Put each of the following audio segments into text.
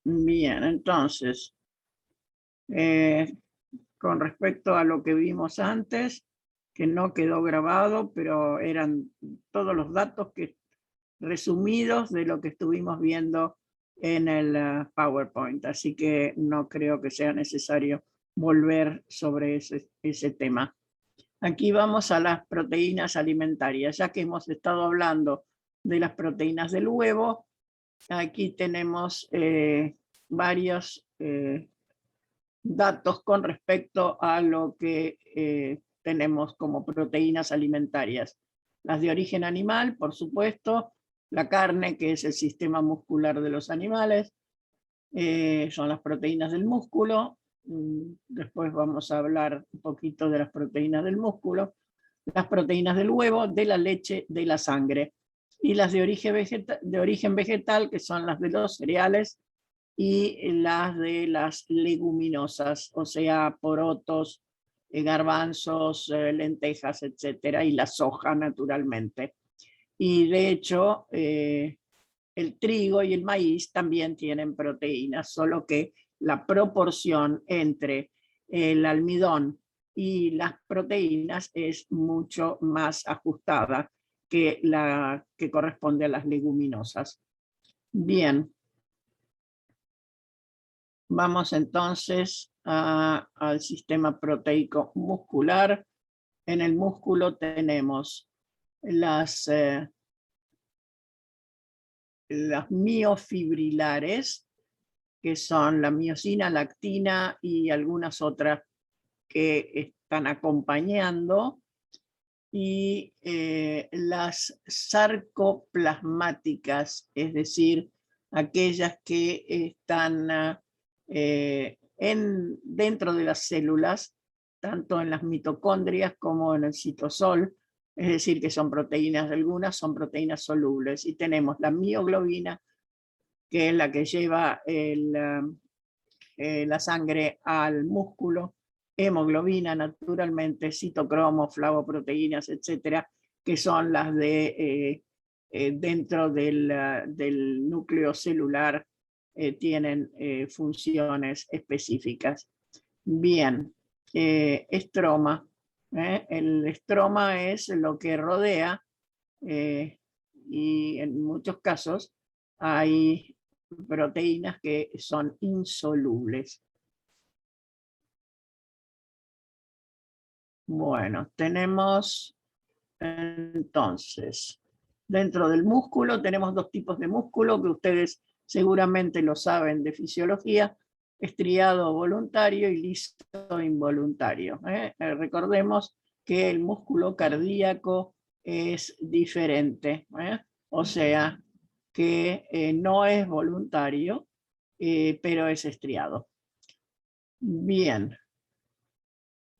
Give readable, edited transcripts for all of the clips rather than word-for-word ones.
Bien, entonces, con respecto a lo que vimos antes, que no quedó grabado, pero eran todos los datos resumidos de lo que estuvimos viendo en el PowerPoint, así que no creo que sea necesario volver sobre ese tema. Aquí vamos a las proteínas alimentarias, ya que hemos estado hablando de las proteínas del huevo. Aquí tenemos varios datos con respecto a lo que tenemos como proteínas alimentarias. Las de origen animal, por supuesto, la carne, que es el sistema muscular de los animales, son las proteínas del músculo. Después vamos a hablar un poquito de las proteínas del músculo, las proteínas del huevo, de la leche, de la sangre, y las de origen vegetal, que son las de los cereales y las de las leguminosas, o sea, porotos, garbanzos, lentejas, etcétera, y la soja, naturalmente. Y de hecho, el trigo y el maíz también tienen proteínas, solo que la proporción entre el almidón y las proteínas es mucho más ajustada que la que corresponde a las leguminosas. Bien. Vamos entonces al sistema proteico muscular. En el músculo tenemos las miofibrilares, que son la miosina, la actina y algunas otras que están acompañando, y las sarcoplasmáticas, es decir, aquellas que están dentro de las células, tanto en las mitocondrias como en el citosol, es decir, que son proteínas, algunas son proteínas solubles, y tenemos la mioglobina, que es la que lleva la sangre al músculo, hemoglobina, naturalmente, citocromo, flavoproteínas, etcétera, que son las de dentro del núcleo celular, tienen funciones específicas. Bien, estroma. El estroma es lo que rodea, y en muchos casos hay proteínas que son insolubles. Bueno, tenemos entonces, dentro del músculo tenemos dos tipos de músculo que ustedes seguramente lo saben de fisiología: estriado voluntario y liso involuntario. Recordemos que el músculo cardíaco es diferente, o sea que no es voluntario, pero es estriado. Bien,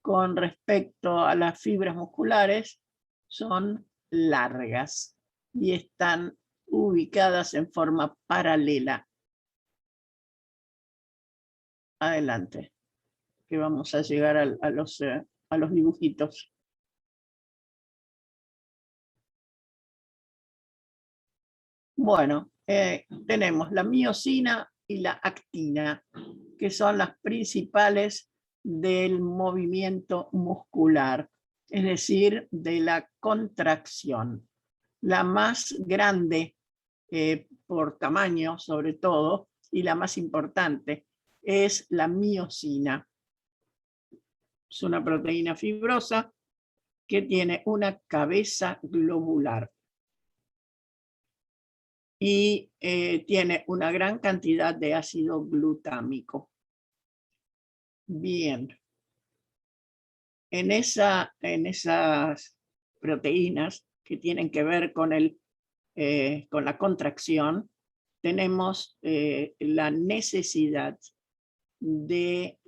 con respecto a las fibras musculares, son largas y están ubicadas en forma paralela. Adelante, que vamos a llegar a los dibujitos. Bueno, tenemos la miosina y la actina, que son las principales del movimiento muscular, es decir, de la contracción. La más grande por tamaño, sobre todo, y la más importante, es la miosina. Es una proteína fibrosa que tiene una cabeza globular y tiene una gran cantidad de ácido glutámico. Bien, en esas proteínas que tienen que ver con la contracción, tenemos la necesidad de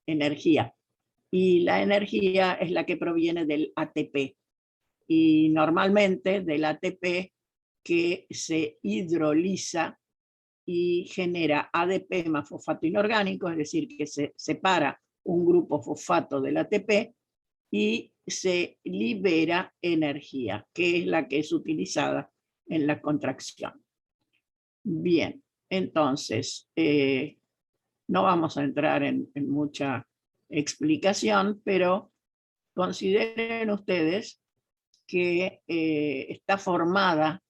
energía, y la energía es la que proviene del ATP, y normalmente del ATP que se hidroliza y genera ADP más fosfato inorgánico, es decir, que se separa un grupo fosfato del ATP y se libera energía, que es la que es utilizada en la contracción. Bien, Entonces, no vamos a entrar en mucha explicación, pero consideren ustedes que está formada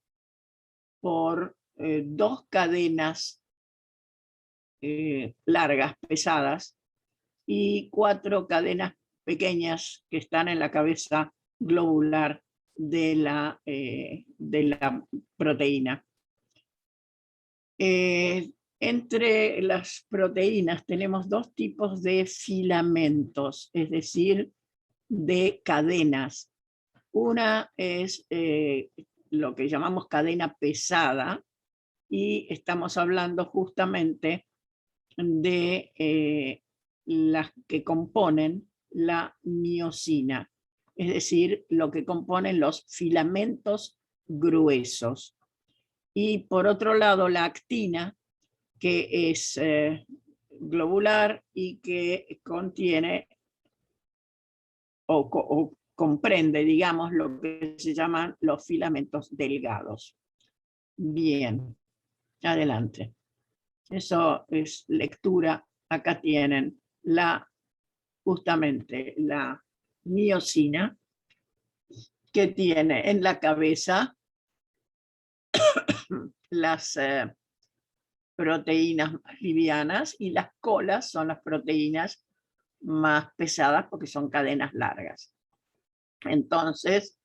por dos cadenas largas, pesadas, y 4 cadenas pequeñas que están en la cabeza globular de la proteína. Entre las proteínas tenemos 2 tipos de filamentos, es decir, de cadenas. Una es lo que llamamos cadena pesada, y estamos hablando justamente de las que componen la miosina, es decir, lo que componen los filamentos gruesos. Y por otro lado, la actina, que es globular y que contiene o comprende, digamos, lo que se llaman los filamentos delgados. Bien, adelante. Eso es lectura. Acá tienen justamente la miosina, que tiene en la cabeza las proteínas más livianas, y las colas son las proteínas más pesadas porque son cadenas largas. Entonces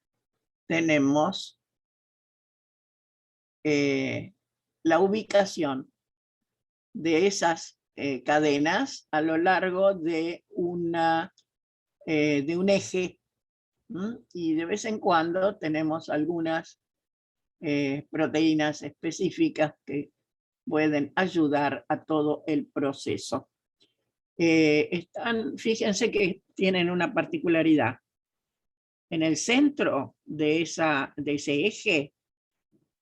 tenemos la ubicación de esas cadenas a lo largo de un eje, y de vez en cuando tenemos algunas proteínas específicas que pueden ayudar a todo el proceso. Fíjense que tienen una particularidad. En el centro de ese eje,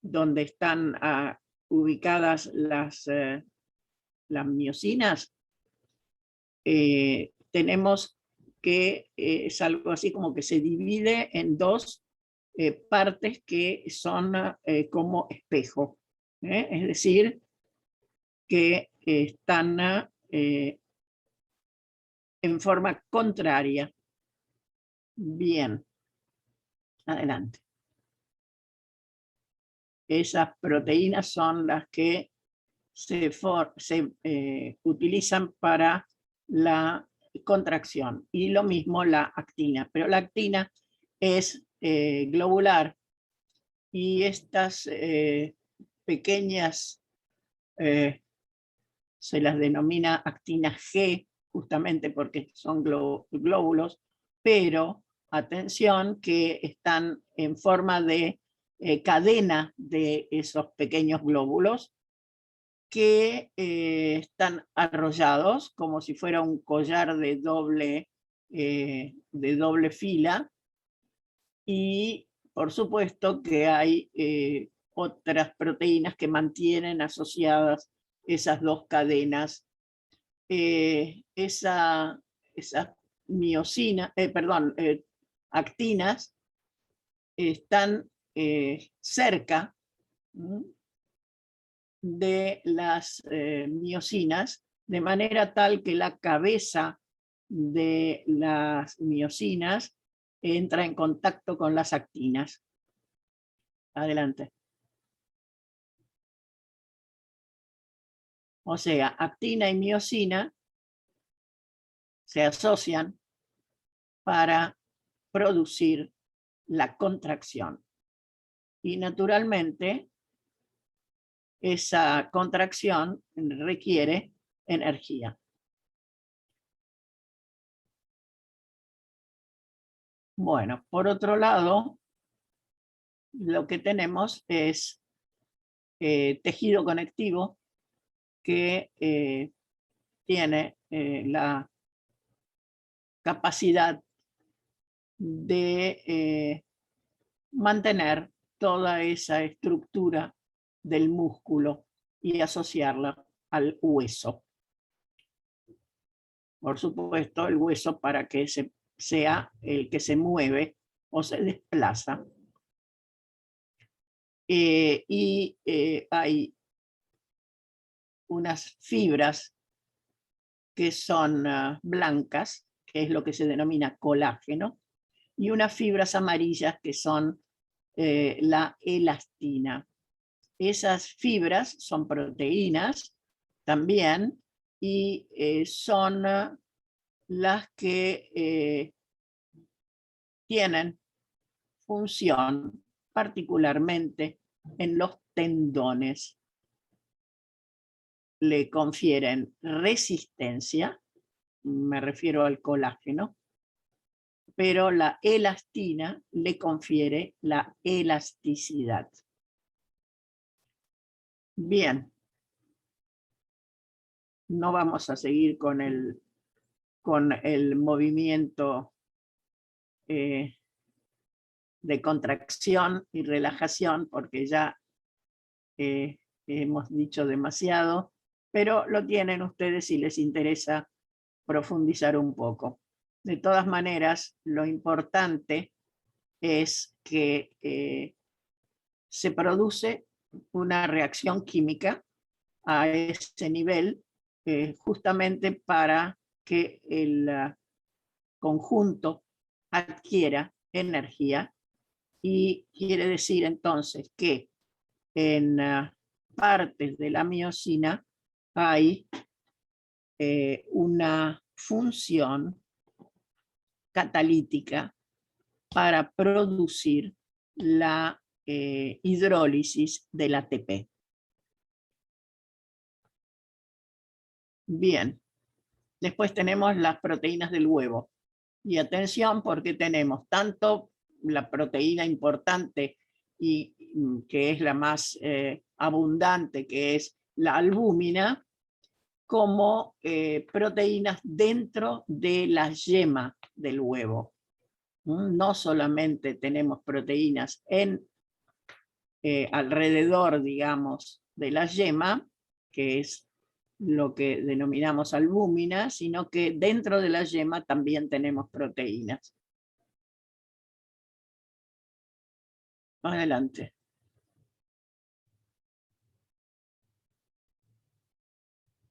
donde están ubicadas las miosinas, tenemos que es algo así como que se divide en 2 partes que son como espejo, es decir, que están en forma contraria. Bien, adelante. Esas proteínas son las que se utilizan para la contracción, y lo mismo la actina, pero la actina es globular, y estas pequeñas se las denomina actina G, justamente porque son glóbulos, pero atención que están en forma de cadena de esos pequeños glóbulos, que están arrollados como si fuera un collar de doble fila, y por supuesto que hay otras proteínas que mantienen asociadas esas 2 cadenas. Esas actinas están cerca de las miosinas, de manera tal que la cabeza de las miosinas entra en contacto con las actinas. Adelante. O sea, actina y miosina se asocian para producir la contracción. Y naturalmente, esa contracción requiere energía. Bueno, por otro lado, lo que tenemos es tejido conectivo, que tiene la capacidad de mantener toda esa estructura del músculo y asociarla al hueso. Por supuesto, el hueso, para que sea el que se mueve o se desplaza. Y hay unas fibras que son blancas, que es lo que se denomina colágeno, y unas fibras amarillas que son la elastina. Esas fibras son proteínas también y son las que tienen función particularmente en los tendones. Le confieren resistencia, me refiero al colágeno, pero la elastina le confiere la elasticidad. Bien, no vamos a seguir con el movimiento de contracción y relajación, porque ya hemos dicho demasiado, pero lo tienen ustedes si les interesa profundizar un poco. De todas maneras, lo importante es que se produce una reacción química a ese nivel, justamente para que el conjunto adquiera energía, y quiere decir entonces que en partes de la miosina hay una función catalítica para producir la hidrólisis del ATP. Bien, después tenemos las proteínas del huevo. Y atención, porque tenemos tanto la proteína importante y que es la más abundante, que es la albúmina, como proteínas dentro de la yema del huevo. No solamente tenemos proteínas alrededor, digamos, de la yema, que es lo que denominamos albúmina, sino que dentro de la yema también tenemos proteínas. Adelante.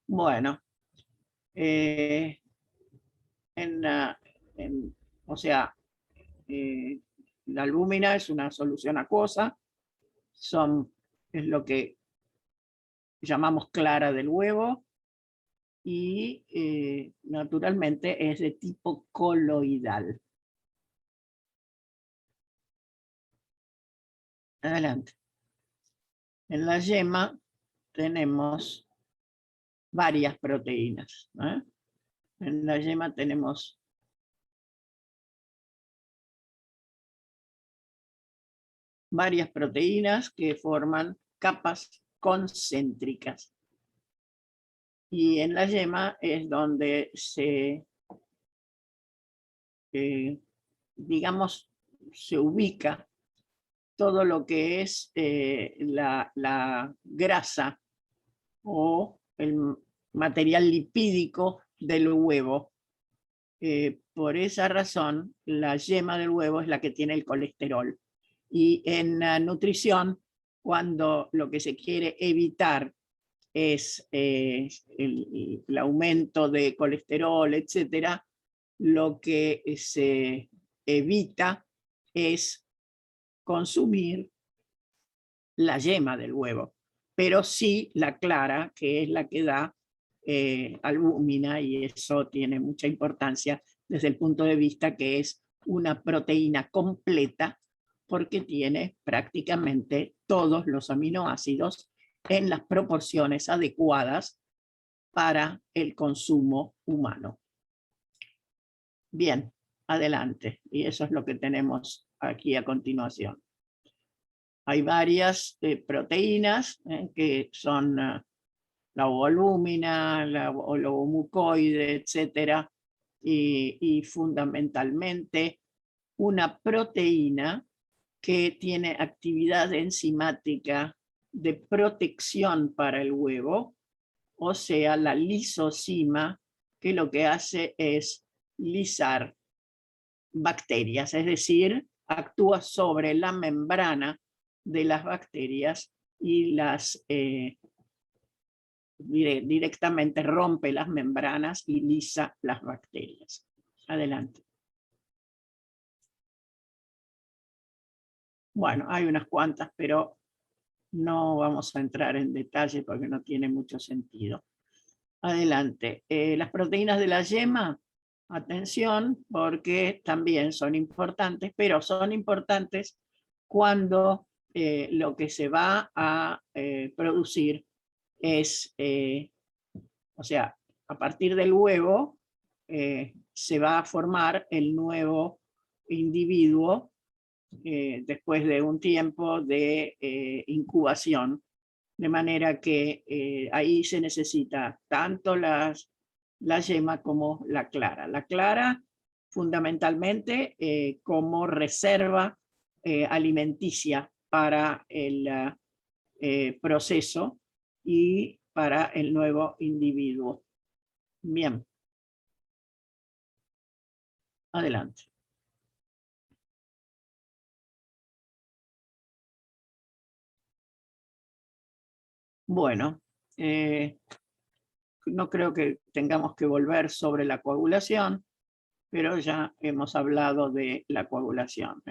Bueno, o sea, la albúmina es una solución acuosa, es lo que llamamos clara del huevo, y naturalmente es de tipo coloidal. Adelante. En la yema tenemos varias proteínas. En la yema tenemos varias proteínas que forman capas concéntricas. Y en la yema es donde digamos, se ubica todo lo que es la grasa o el material lipídico del huevo. Por esa razón, la yema del huevo es la que tiene el colesterol. Y en la nutrición, cuando lo que se quiere evitar es el aumento de colesterol, etcétera, lo que se evita es consumir la yema del huevo, pero sí la clara, que es la que da albúmina, y eso tiene mucha importancia desde el punto de vista que es una proteína completa, porque tiene prácticamente todos los aminoácidos en las proporciones adecuadas para el consumo humano. Bien, adelante. Y eso es lo que tenemos aquí a continuación. Hay varias proteínas que son la ovoalbúmina, la oligomucoide, etcétera, y fundamentalmente una proteína que tiene actividad enzimática de protección para el huevo, o sea, la lisozima, que lo que hace es lisar bacterias, es decir, actúa sobre la membrana de las bacterias y las directamente rompe las membranas y lisa las bacterias. Adelante. Bueno, hay unas cuantas, pero no vamos a entrar en detalle porque no tiene mucho sentido. Adelante. Las proteínas de la yema, atención, porque también son importantes, pero son importantes cuando lo que se va a producir es, o sea, a partir del huevo se va a formar el nuevo individuo después de un tiempo de incubación, de manera que ahí se necesita tanto la yema como la clara. La clara fundamentalmente como reserva alimenticia para el proceso y para el nuevo individuo. Bien. Adelante. Bueno, no creo que tengamos que volver sobre la coagulación, pero ya hemos hablado de la coagulación.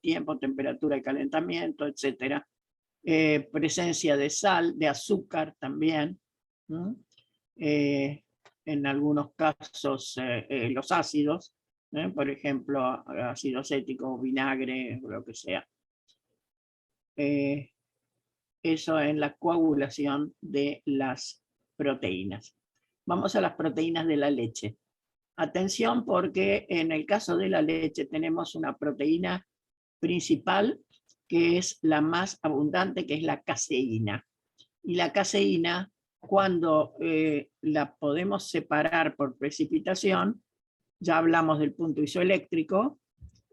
Tiempo, temperatura y calentamiento, etc. Presencia de sal, de azúcar también. En algunos casos los ácidos, por ejemplo, ácido acético, vinagre, o lo que sea. Eso en la coagulación de las proteínas. Vamos a las proteínas de la leche. Atención porque en el caso de la leche tenemos una proteína principal que es la más abundante, que es la caseína. Y la caseína, cuando la podemos separar por precipitación, ya hablamos del punto isoeléctrico,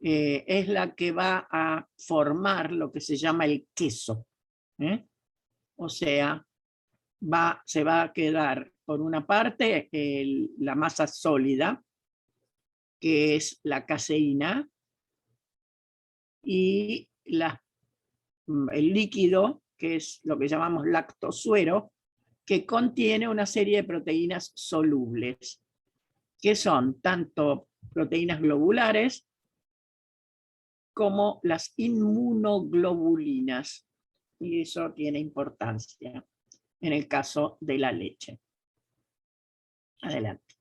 es la que va a formar lo que se llama el queso. O sea, se va a quedar por una parte la masa sólida, que es la caseína, y el líquido, que es lo que llamamos lactosuero, que contiene una serie de proteínas solubles, que son tanto proteínas globulares como las inmunoglobulinas. Y eso tiene importancia en el caso de la leche. Adelante.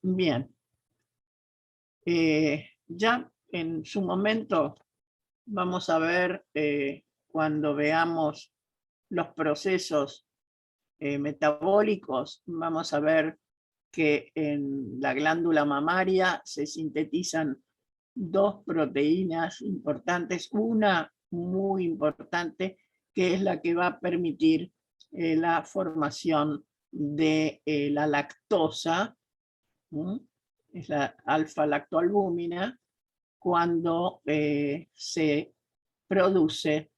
Bien. Ya en su momento vamos a ver, cuando veamos los procesos metabólicos, vamos a ver que en la glándula mamaria se sintetizan dos proteínas importantes, una muy importante, que es la que va a permitir la formación de la lactosa, es la alfa-lactoalbúmina, cuando se produce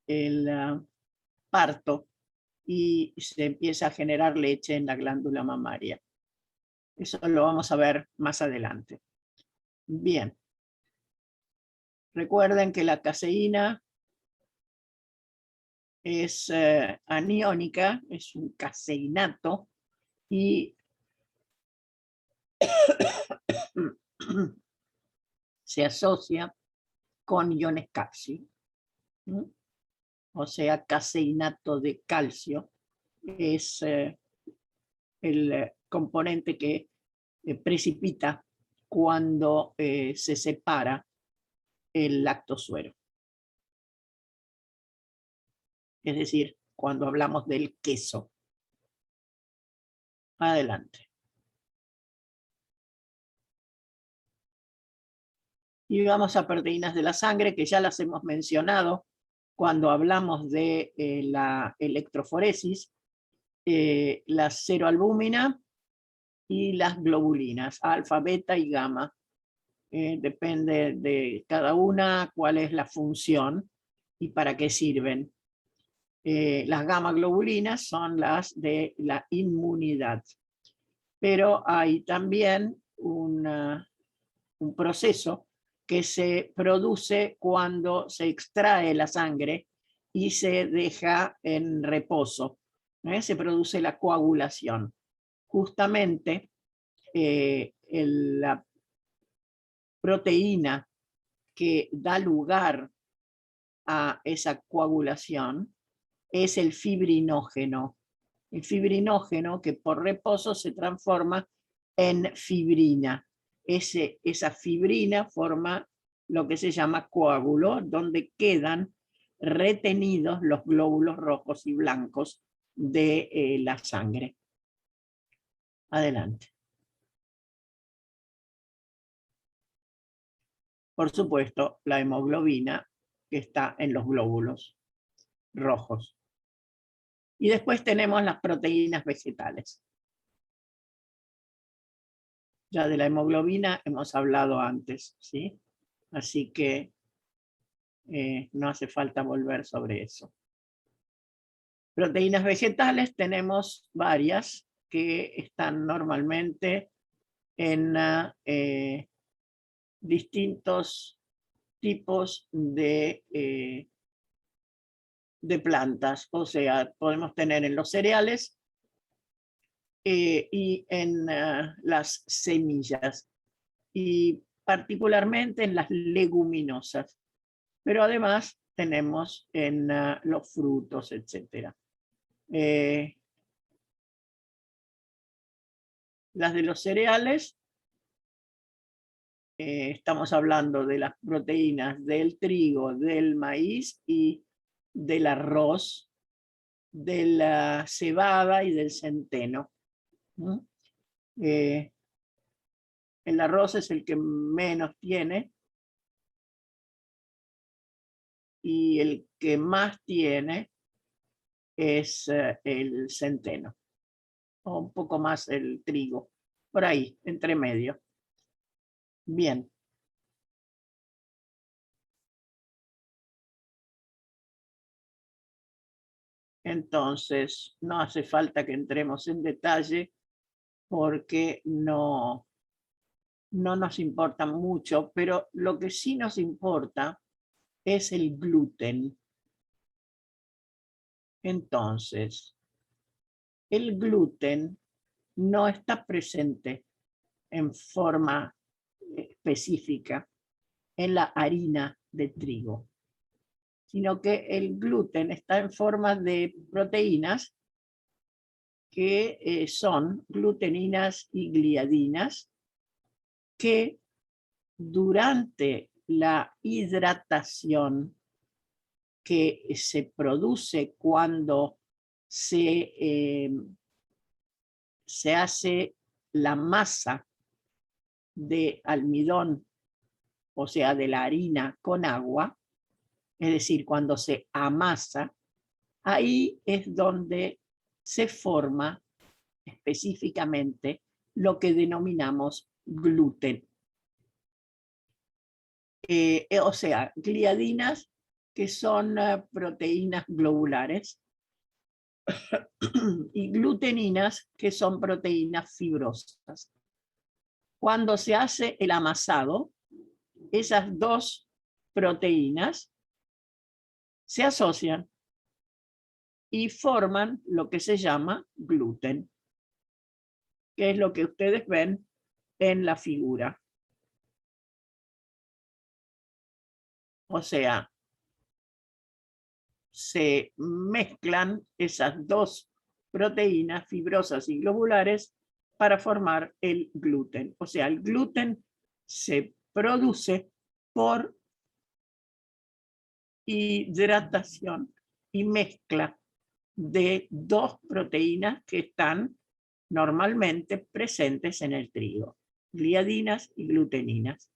el parto y se empieza a generar leche en la glándula mamaria. Eso lo vamos a ver más adelante. Bien. Recuerden que la caseína es aniónica, es un caseinato, y se asocia con iones calcio. O sea, caseinato de calcio es el componente que precipita cuando se separa el lactosuero. Es decir, cuando hablamos del queso. Adelante. Y vamos a proteínas de la sangre, que ya las hemos mencionado cuando hablamos de la electroforesis, la ceroalbúmina y las globulinas, alfa, beta y gamma. Depende de cada una cuál es la función y para qué sirven. Las gamma globulinas son las de la inmunidad. Pero hay también un proceso que se produce cuando se extrae la sangre y se deja en reposo. Se produce la coagulación. Justamente la proteína que da lugar a esa coagulación es el fibrinógeno. El fibrinógeno que por reposo se transforma en fibrina. Esa fibrina forma lo que se llama coágulo, donde quedan retenidos los glóbulos rojos y blancos de la sangre. Adelante. Por supuesto, la hemoglobina que está en los glóbulos rojos. Y después tenemos las proteínas vegetales. Ya de la hemoglobina hemos hablado antes, ¿sí? Así que no hace falta volver sobre eso. Proteínas vegetales tenemos varias que están normalmente en distintos tipos de plantas. O sea, podemos tener en los cereales y en las semillas, y particularmente en las leguminosas. Pero además tenemos en los frutos, etc. Las de los cereales, estamos hablando de las proteínas del trigo, del maíz y del arroz, de la cebada y del centeno. El arroz es el que menos tiene, y el que más tiene es el centeno, o un poco más el trigo, por ahí, entre medio. Bien. Entonces, no hace falta que entremos en detalle porque no nos importa mucho, pero lo que sí nos importa es el gluten. Entonces, el gluten no está presente en forma específica en la harina de trigo, sino que el gluten está en forma de proteínas que son gluteninas y gliadinas, que durante la hidratación que se produce cuando se hace la masa de almidón, o sea, de la harina con agua, es decir, cuando se amasa, ahí es donde se forma específicamente lo que denominamos gluten. O sea, gliadinas, que son proteínas globulares, y gluteninas, que son proteínas fibrosas. Cuando se hace el amasado, esas dos proteínas se asocian y forman lo que se llama gluten, que es lo que ustedes ven en la figura. O sea, se mezclan esas dos proteínas fibrosas y globulares para formar el gluten. O sea, el gluten se produce por hidratación y mezcla de dos proteínas que están normalmente presentes en el trigo, gliadinas y gluteninas.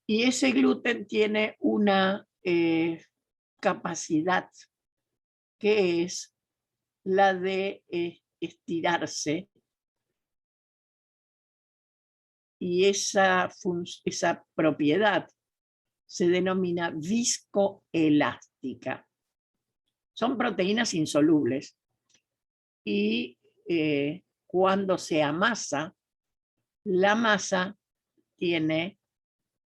Y ese gluten tiene una capacidad, que es la de estirarse, y esa propiedad se denomina viscoelástica. Son proteínas insolubles, y cuando se amasa, la masa tiene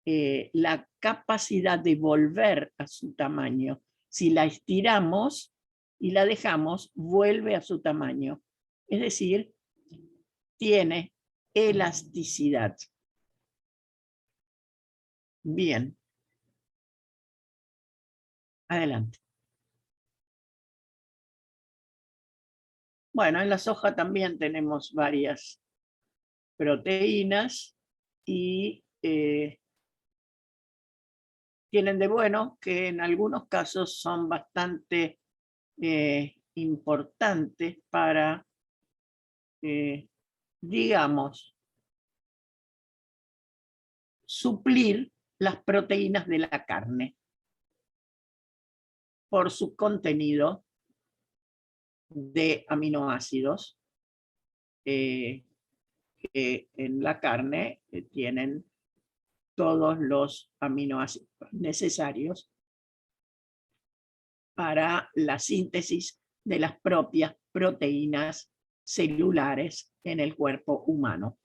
la capacidad de volver a su tamaño, Si la estiramos y la dejamos, vuelve a su tamaño. Es decir, tiene elasticidad. Bien. Adelante. Bueno, en la soja también tenemos varias proteínas y tienen de bueno que en algunos casos son bastante importantes para, digamos, suplir las proteínas de la carne por su contenido de aminoácidos que en la carne tienen todos los aminoácidos necesarios para la síntesis de las propias proteínas celulares en el cuerpo humano.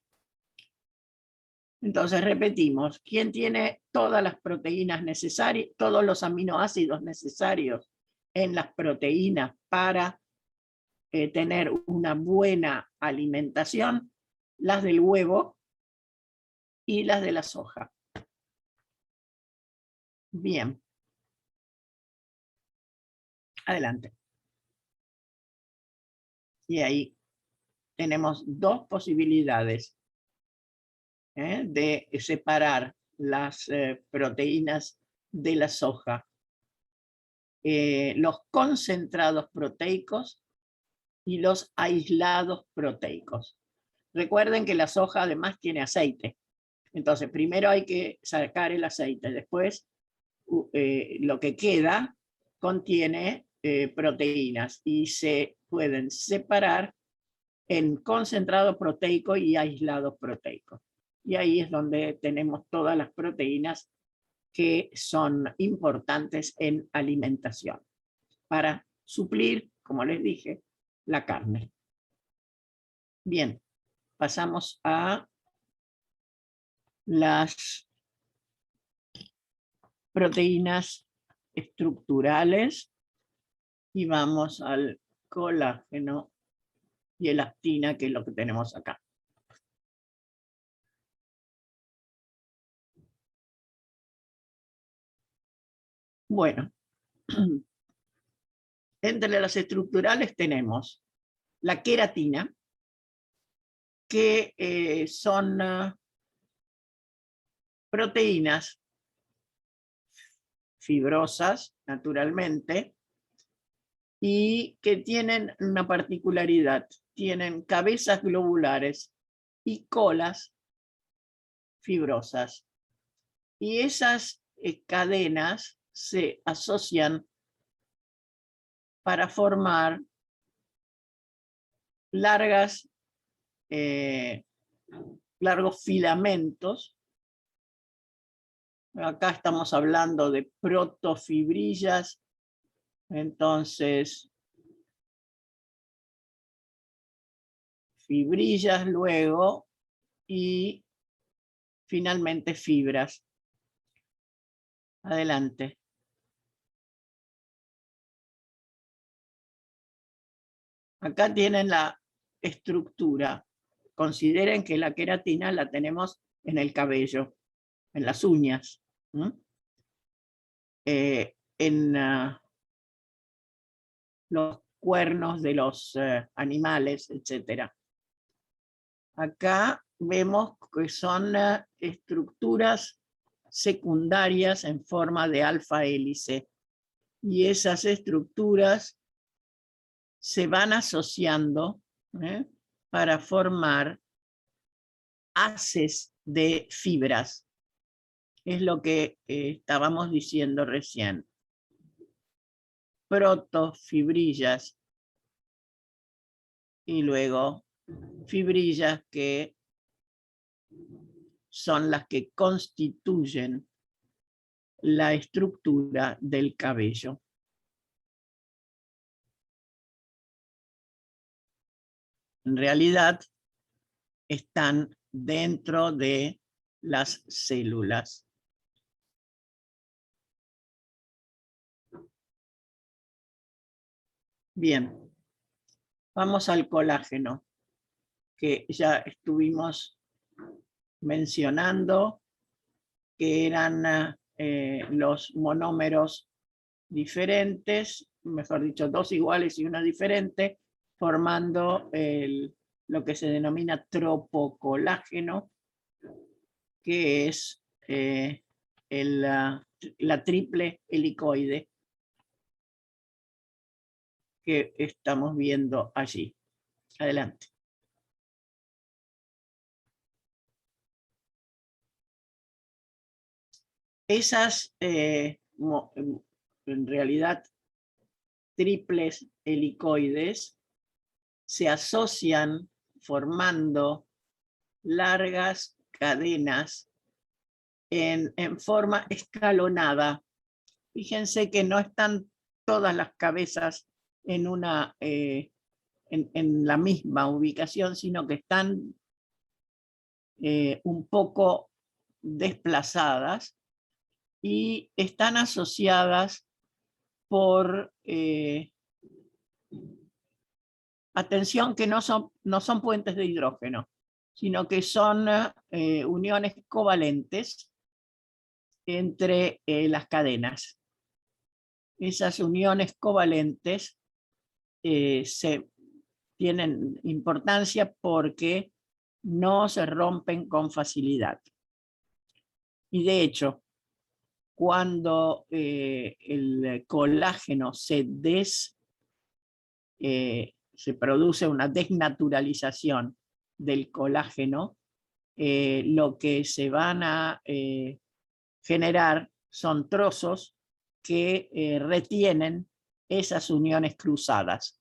Entonces repetimos, ¿quién tiene todas las proteínas necesarias, todos los aminoácidos necesarios en las proteínas para tener una buena alimentación? Las del huevo y las de la soja. Bien. Adelante. Y ahí tenemos dos posibilidades de separar las proteínas de la soja. Los concentrados proteicos y los aislados proteicos. Recuerden que la soja además tiene aceite. Entonces, primero hay que sacar el aceite, después lo que queda contiene proteínas y se pueden separar en concentrado proteico y aislados proteicos. Y ahí es donde tenemos todas las proteínas que son importantes en alimentación para suplir, como les dije, la carne. Bien, pasamos a las proteínas estructurales y vamos al colágeno y elastina, que es lo que tenemos acá. Bueno, entre las estructurales tenemos la queratina, que son proteínas fibrosas, naturalmente, y que tienen una particularidad. Tienen cabezas globulares y colas fibrosas. Y esas cadenas se asocian para formar largos filamentos. Acá estamos hablando de protofibrillas, entonces fibrillas luego y finalmente fibras. Adelante. Acá tienen la estructura. Consideren que la queratina la tenemos en el cabello, en las uñas, en los cuernos de los animales, etc. Acá vemos que son estructuras secundarias en forma de alfa hélice, y esas estructuras se van asociando para formar haces de fibras. Es lo que estábamos diciendo recién. Protofibrillas y luego fibrillas que son las que constituyen la estructura del cabello. En realidad están dentro de las células. Bien, vamos al colágeno, que ya estuvimos mencionando, que eran los monómeros diferentes, mejor dicho, dos iguales y una diferente, formando lo que se denomina tropocolágeno, que es la triple helicoide que estamos viendo allí. Adelante. Esas, en realidad, triples helicoides se asocian formando largas cadenas en forma escalonada. Fíjense que no están todas las cabezas en la misma ubicación, sino que están un poco desplazadas y están asociadas por, atención, que no son puentes de hidrógeno, sino que son uniones covalentes entre las cadenas. Esas uniones covalentes tienen importancia porque no se rompen con facilidad. Y de hecho, cuando el colágeno se produce una desnaturalización del colágeno, lo que se van a generar son trozos que retienen esas uniones cruzadas.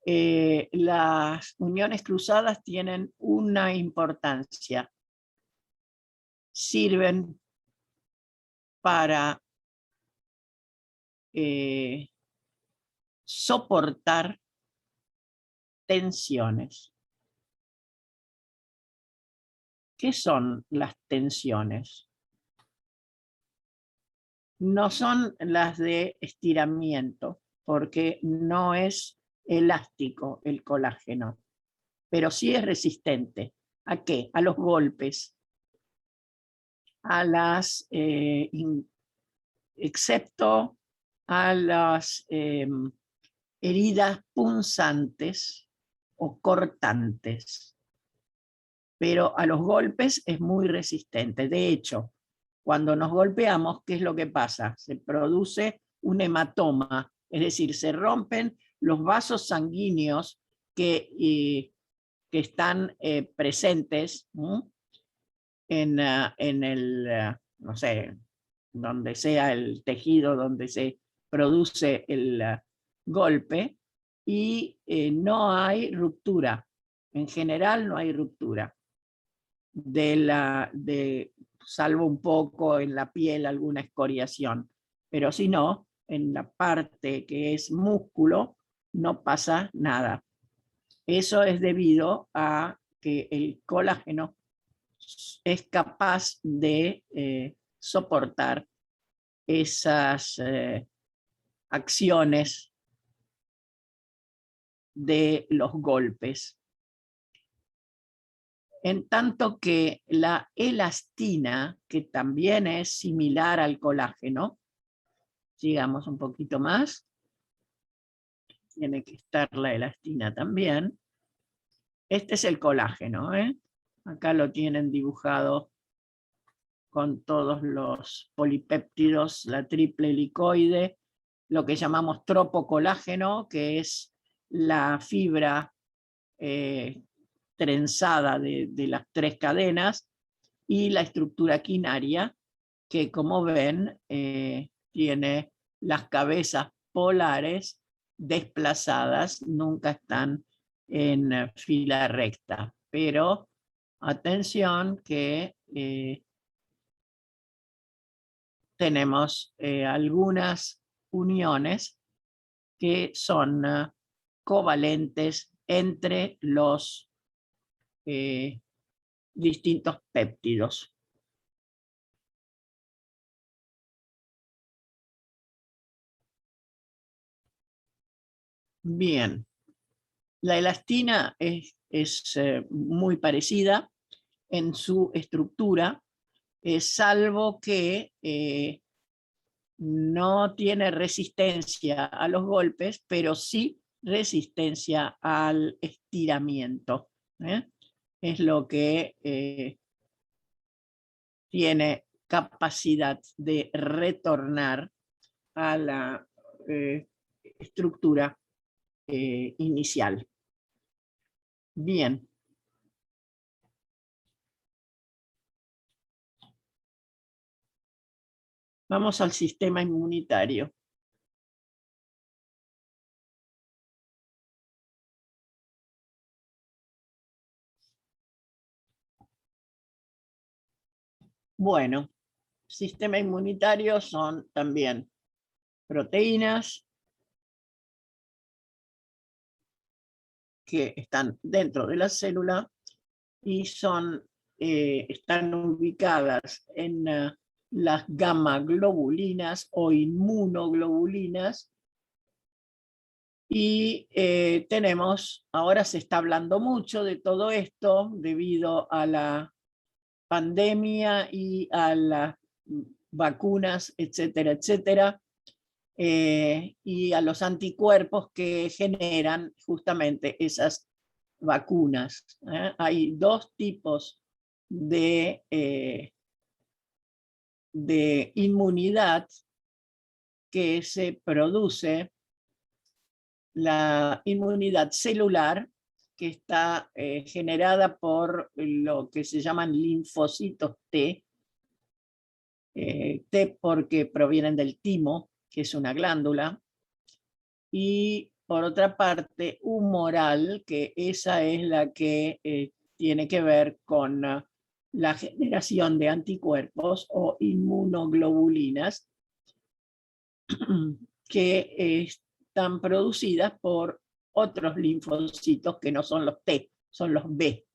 Las uniones cruzadas tienen una importancia. Sirven para soportar tensiones. ¿Qué son las tensiones? No son las de estiramiento, porque no es elástico el colágeno, pero sí es resistente. ¿A qué? A los golpes, a las, excepto a las heridas punzantes o cortantes, pero a los golpes es muy resistente. De hecho, cuando nos golpeamos, ¿qué es lo que pasa? Se produce un hematoma, es decir, se rompen los vasos sanguíneos que están presentes en el, no sé, donde sea el tejido donde se produce el golpe, y no hay ruptura. En general no hay ruptura. Salvo un poco en la piel alguna escoriación, pero si no, en la parte que es músculo no pasa nada. Eso es debido a que el colágeno es capaz de soportar esas acciones de los golpes. En tanto que la elastina, que también es similar al colágeno, sigamos un poquito más, tiene que estar la elastina también. Este es el colágeno, ¿eh? Acá lo tienen dibujado con todos los polipéptidos, la triple helicoide, lo que llamamos tropocolágeno, que es la fibra trenzada de las tres cadenas, y la estructura quinaria, que como ven tiene las cabezas polares desplazadas, nunca están en fila recta. Pero atención que tenemos algunas uniones que son covalentes entre los distintos péptidos. Bien, la elastina es muy parecida en su estructura, salvo que no tiene resistencia a los golpes, pero sí resistencia al estiramiento. Es lo que tiene capacidad de retornar a la estructura inicial. Bien. Vamos al sistema inmunitario. Bueno, sistema inmunitario son también proteínas que están dentro de la célula y están ubicadas en las gamma globulinas o inmunoglobulinas. Y ahora se está hablando mucho de todo esto debido a la pandemia y a las vacunas, etcétera, etcétera, y a los anticuerpos que generan justamente esas vacunas. Hay dos tipos de inmunidad que se produce: la inmunidad celular, que está generada por lo que se llaman linfocitos T, T porque provienen del timo, que es una glándula, y por otra parte humoral, que esa es la que tiene que ver con la generación de anticuerpos o inmunoglobulinas que están producidas por otros linfocitos que no son los T, son los B.